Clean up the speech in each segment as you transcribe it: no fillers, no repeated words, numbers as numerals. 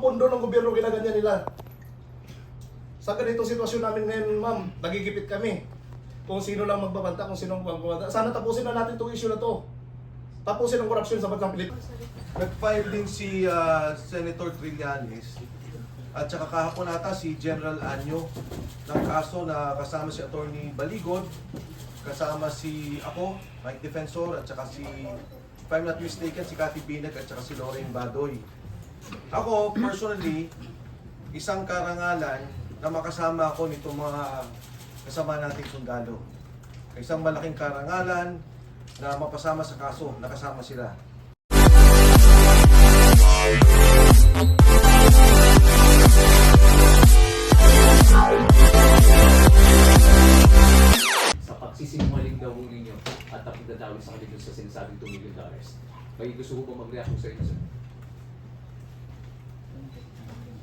Pondo ng gobyerno ginaganyan nila. Sa ganitong sitwasyon namin ngayon, ma'am, nagigipit kami. Kung sino lang magbabanta, kung sino magbabanta. Sana tapusin na natin itong issue na to. Tapusin ang korupsyon sa bansang Pilipinas. Nag-file din si Senator Trillanes at saka kahapon ata si General Anyo ng kaso na kasama si Attorney Baligod, kasama si ako, Mike Defensor, at saka si, if I'm not mistaken, si Cathy Binag at saka si Lorraine Badoy. Ako, personally, isang karangalan na makasama ako nitong mga kasama nating sundalo. Isang malaking karangalan na mapasama sa kaso, nakasama sila. Sa pagsisinungaling daw ninyo at ang pagdadawin sa kanila sa sinasabing $2 million. May gusto ko ba mag-react sa inyo, sir?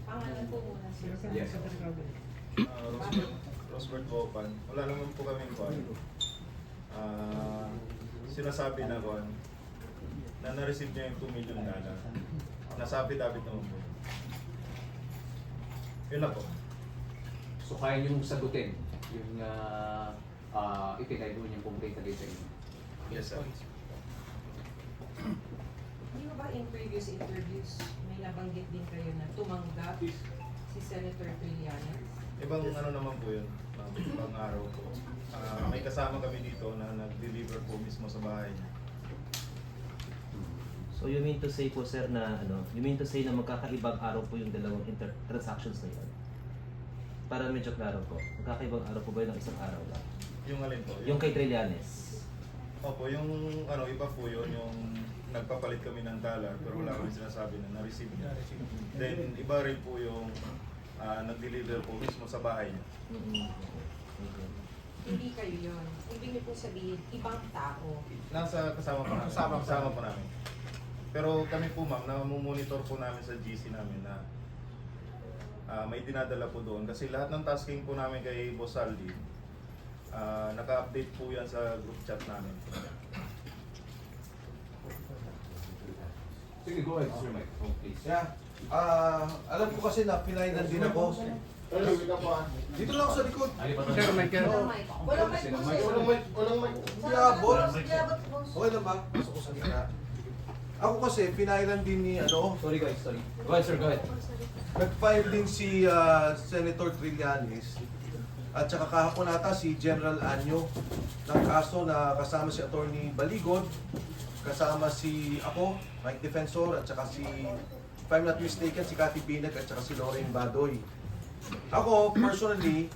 Pangalan po muna, sir. Yes. Rosbert Bopan. Wala naman po kaming kuwan. Sinasabi na kuwan na na-receive niya yung $2 million. Nasabi-david naman po. Yun lang po. So kaya nyo sagutin yung itinay mo niyang complaint against sa inyo? Yes, sir. Di ba in previous interviews, may nabanggit din kayo na tumanggap si Senator Trillanes? Ibang ano naman po yun. Ibang araw po. May kasama kami dito na nag-deliver po mismo sa bahay niya. So you mean to say po sir na you mean to say na magkakaibang araw po yung dalawang transactions na yun? Para medyo klaro po, magkakaibang araw po ba yun ng isang araw lang? Yung alin po? Yung kay Trillanes? Opo, yung iba po yun, yung nagpapalit kami ng dollar pero wala kami sinasabi na na-receive niya. Then iba rin po yung nag-deliver po mismo sa bahay niya. Okay. Hindi kayo yun. Ibig niyo po sabihin, ibang tao. Nasa kasama po namin. Kasama po namin. Pero kami po ma'am, namumonitor po namin sa GC namin na may dinadala po doon. Kasi lahat ng tasking po namin kay Boss Aldi, naka-update po yan sa group chat namin. Sige, go ahead, Sir Mike. Oh, please. Yeah. Alam ko kasi na pinainan din ako. Dito lang ako sa likod. Ali pa Sir, Mike, Walang mic. Walang mic po, sir. Walang mic. Yabot. Yabot po, sir. Okay lang ba? Pasok ko sa gitna. Ako kasi pinainan din ni Sorry guys, sorry. Go ahead, sir, go ahead. nag-file din si Senator Trillanes at saka kahapon ata si General Anyo ng kaso na kasama si Attorney Baligod, kasama si ako, Mike Defensor, at saka si, if I'm not mistaken, si Cathy Binag at saka si Lorraine Badoy. Ako, personally,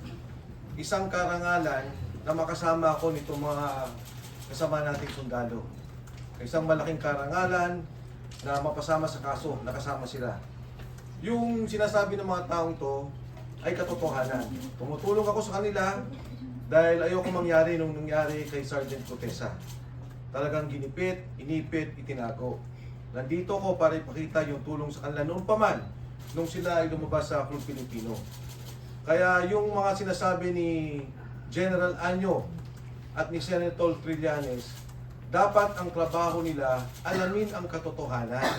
isang karangalan na makasama ako nitong mga kasama nating sundalo. Isang malaking karangalan na mapasama sa kaso, nakasama sila. Yung sinasabi ng mga taong to ay katotohanan. Tumutulong ako sa kanila dahil ayoko mangyari nung nangyari kay Sergeant Cotesa. Talagang ginipit, inipit, itinago. Nandito ko para ipakita yung tulong sa kanila noon pa man nung sila ay lumabas sa Club Pilipino. Kaya yung mga sinasabi ni General Anyo at ni Senator Trillanes, dapat ang trabaho nila alamin ang katotohanan.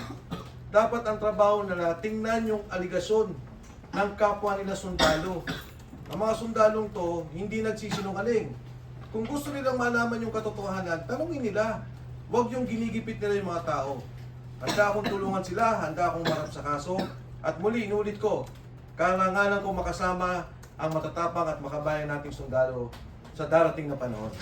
Dapat ang trabaho nila tingnan yung aligasyon ng kapwa nila sundalo. Ang mga sundalong to hindi nagsisinungaling. Kung gusto nilang malaman yung katotohanan, tanungin nila. Huwag yung ginigipit nila yung mga tao. Handa akong tulungan sila, handa akong marap sa kaso. At muli, inulit ko, karangalan ko makasama ang matatapang at makabayan nating sundalo sa darating na panahon.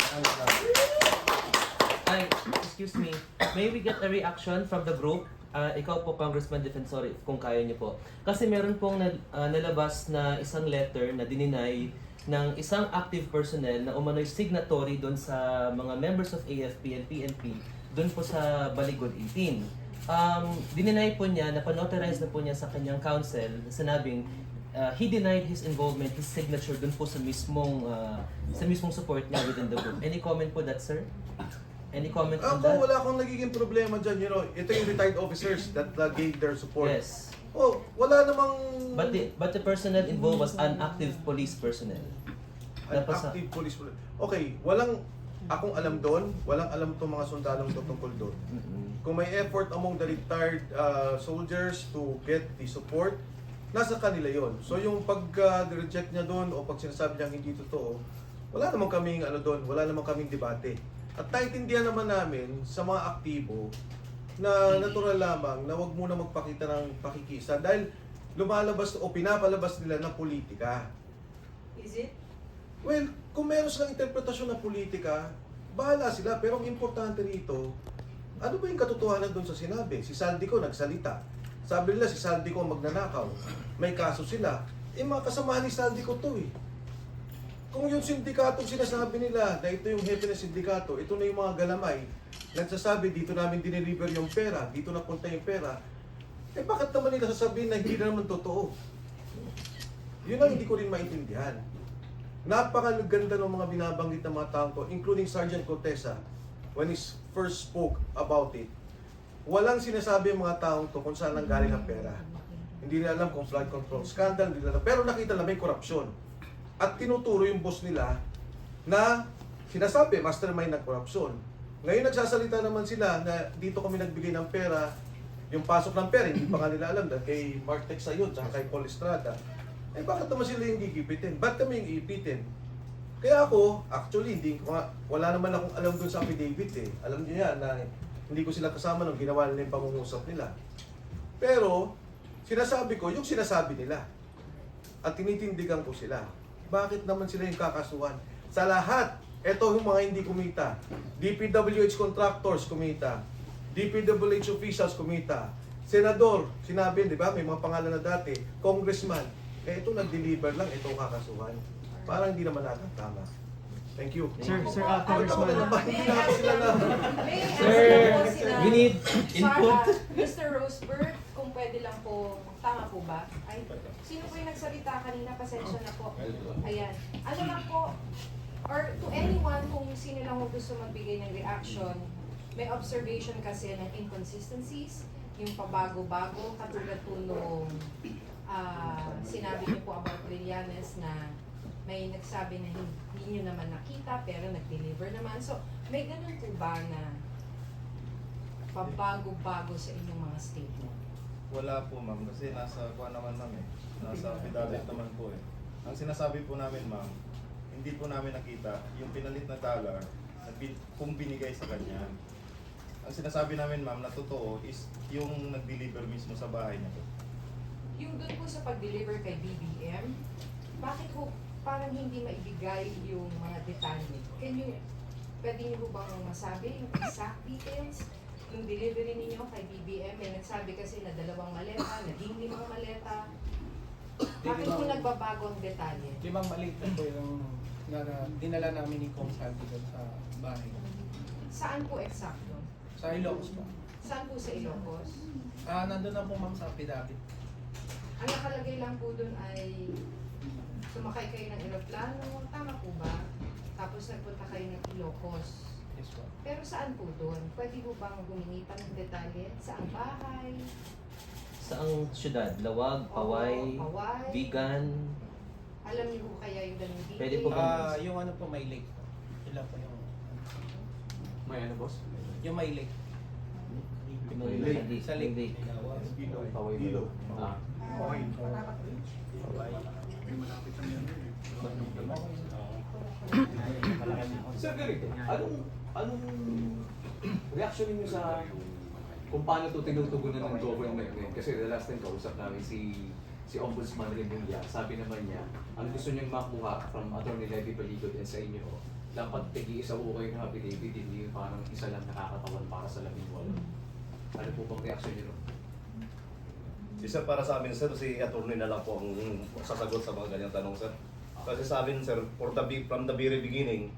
Ay, excuse me, may we get a reaction from the group? Ikaw po, Congressman Defensor, kung kaya niyo po. Kasi meron pong nalabas na isang letter na dininay ng isang active personnel na umano'y signatory doon sa mga members of AFP and PNP doon po sa Baligod 18. Dininay po niya, napanauthorize na po niya sa kanyang counsel, sinabing he denied his involvement, his signature doon po sa mismong support niya within the group. Any comment po that, sir? Any comment on that? Ako, wala akong nagiging problema dyan, you know. Ito yung retired officers that gave their support. Yes. Oh, wala namang But the personnel involved was an active police personnel. an Tapos active police. Okay, walang Akong alam doon, walang alam itong mga sundalong to tungkol doon. Kung may effort among the retired soldiers to get the support, nasa kanila yon. So yung pag-reject niya doon o pag sinasabi niya hindi totoo, wala namang kaming doon, wala namang kaming debate. At naintindihan naman namin sa mga aktibo na natural lamang na wag muna magpakita ng pakikisa dahil lumalabas o pinapalabas nila ng politika. Is it? Well, kung meron silang interpretasyon ng politika, bahala sila. Pero ang importante rito, ano ba yung katotohanan doon sa sinabi? Si Saldico nagsalita. Sabi nila si Saldico ang magnanakaw. May kaso sila. Mga kasamahan ni Saldico to eh. Kung yung sindikato sinasabi nila na ito yung hepe ng sindikato, ito na yung mga galamay, nagsasabi dito namin dineliver yung pera, dito napunta yung pera, bakit naman nila sasabihin na hindi na naman totoo? Yun ang hindi ko rin maintindihan. Napakaganda ng mga binabanggit ng mga taong to, including Sergeant Cortesa, when he first spoke about it. Walang sinasabi ang mga taong to kung saan nanggaling ang pera. Hindi nila alam kung flood control scandal, hindi nila alam. Pero nakita na may korupsyon. At tinuturo yung boss nila na sinasabi, mastermind ng korupsyon. Ngayon nagsasalita naman sila na dito kami nagbigay ng pera, yung pasok ng pera, hindi pa nga nila alam dahil kay Mark Tex Sayon, tsaka kay Paul Estrada. Bakit naman sila yung gigipitin? Ba't kami yung iipitin? Kaya ako, actually, wala naman akong alam dun sa affidavit eh. Alam niyo yan na hindi ko sila kasama nung ginawa nila yung pangungusap nila. Pero, sinasabi ko, yung sinasabi nila. At tinitindigan ko sila. Bakit naman sila yung kakasuhan? Sa lahat, eto yung mga hindi kumita. DPWH contractors kumita. DPWH officials kumita. Senador, sinabi, di ba, may mga pangalan na dati. Congressman, ito nag-deliver lang, ito kakasuhan. Parang hindi naman natin tama. Thank you. Sir, Congressman. Hindi na ako sila na. Sir, we need input. Mr. Roseberg, kung pwede lang po, tama po ba? Ay, sino po yung nagsalita kanina? Pasensya na po. Ayan. Ano lang po, or to anyone kung sino lang mo gusto magbigay ng reaction, may observation kasi ng inconsistencies, yung pabago-bago, katulad po nung sinabi niyo po about Trillanes na may nagsabi na hindi niyo naman nakita pero nag-deliver naman. So, may ganun po ba na pabago-bago sa inyong mga statement? Wala po ma'am, kasi nasa kuha naman namin, nasa affidavit naman po eh. Ang sinasabi po namin ma'am, hindi po namin nakita yung pinalit na dollar kung binigay sa kanya. Ang sinasabi namin ma'am na totoo is yung nag-deliver mismo sa bahay niya po. Yung doon po sa pag-deliver kay BBM, bakit po parang hindi maibigay yung mga detalye? Pwede niyo bang masabi yung exact details? Yung delivery ninyo kay BBM, may nagsabi kasi na 2 maleta, naging 5 maleta. Bakit po nagbabago ang detalye? 5 malita po yung dinala namin ni Kong Saldi doon sa bahay. Saan po eksakto? Sa Ilocos po. Saan po sa Ilocos? Nandun na po ma'am sa affidavit. Ang nakalagay lang po doon ay sumakay kayo ng eroplano, tama po ba? Tapos nagpunta kayo ng Ilocos. Yes po. Pero saan po doon? Pwede po bang humingi pa ng detalye? Saang bahay? Saang syudad? Lawag, Paway, Paway? Vigan. Alam niyo po kaya yung ganun dito? Pwede po ba? Yung ano po, may lake po. Ilan po yung... May ano, boss? Yung may lake. Sa lake. Paway mo. Sir, ganito. Anong reaction niyo sa kung paano ito tinutugunan ng government ngayon? Kasi the last time kausap namin si Ombudsman Remulla, sabi naman niya, ang gusto niyang makuha from Atty. Levy Baligot and sa inyo, dapat tigi-isa po kayo ng affidavit, hindi yung parang isa lang nakakatawan para sa 18. Ano po bang reaction niyo? Sir, para sa amin sir, si attorney na lang po ang sasagot sa mga ganyang tanong sir. Kasi sa amin sir, from the very beginning,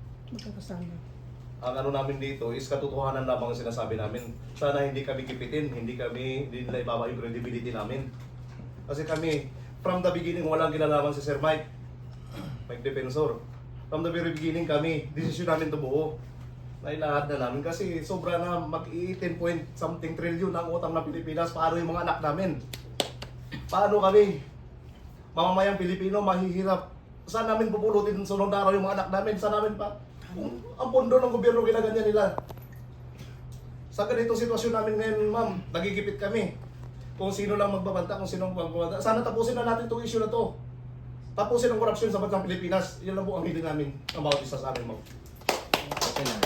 ang ano namin dito is katotohanan lamang ang sinasabi namin. Sana hindi kami kipitin, hindi nila ibaba yung credibility namin. Kasi kami, from the beginning, walang ginalaman si Sir Mike Defensor. From the very beginning kami, desisyon namin to buo. Nailahat na namin kasi sobra na mag-18 point something trillion ang utang ng Pilipinas. Paano yung mga anak namin? Paano kami, mamamayang Pilipino, mahihirap? Saan namin pupulutin sunod na araw yung mga anak namin? Saan namin pa Ang pondo ng gobyerno ginaganyan nila. Sa ganitong sitwasyon namin ngayon, ma'am, nagigipit kami. Kung sino lang magbabanta, kung sino ang magbabanta. Sana tapusin na natin itong issue na to. Tapusin ang korupsyon sa bansang Pilipinas. Yan lang po ang hiling namin ang bawat isa sa amin, ma'am. Okay lang.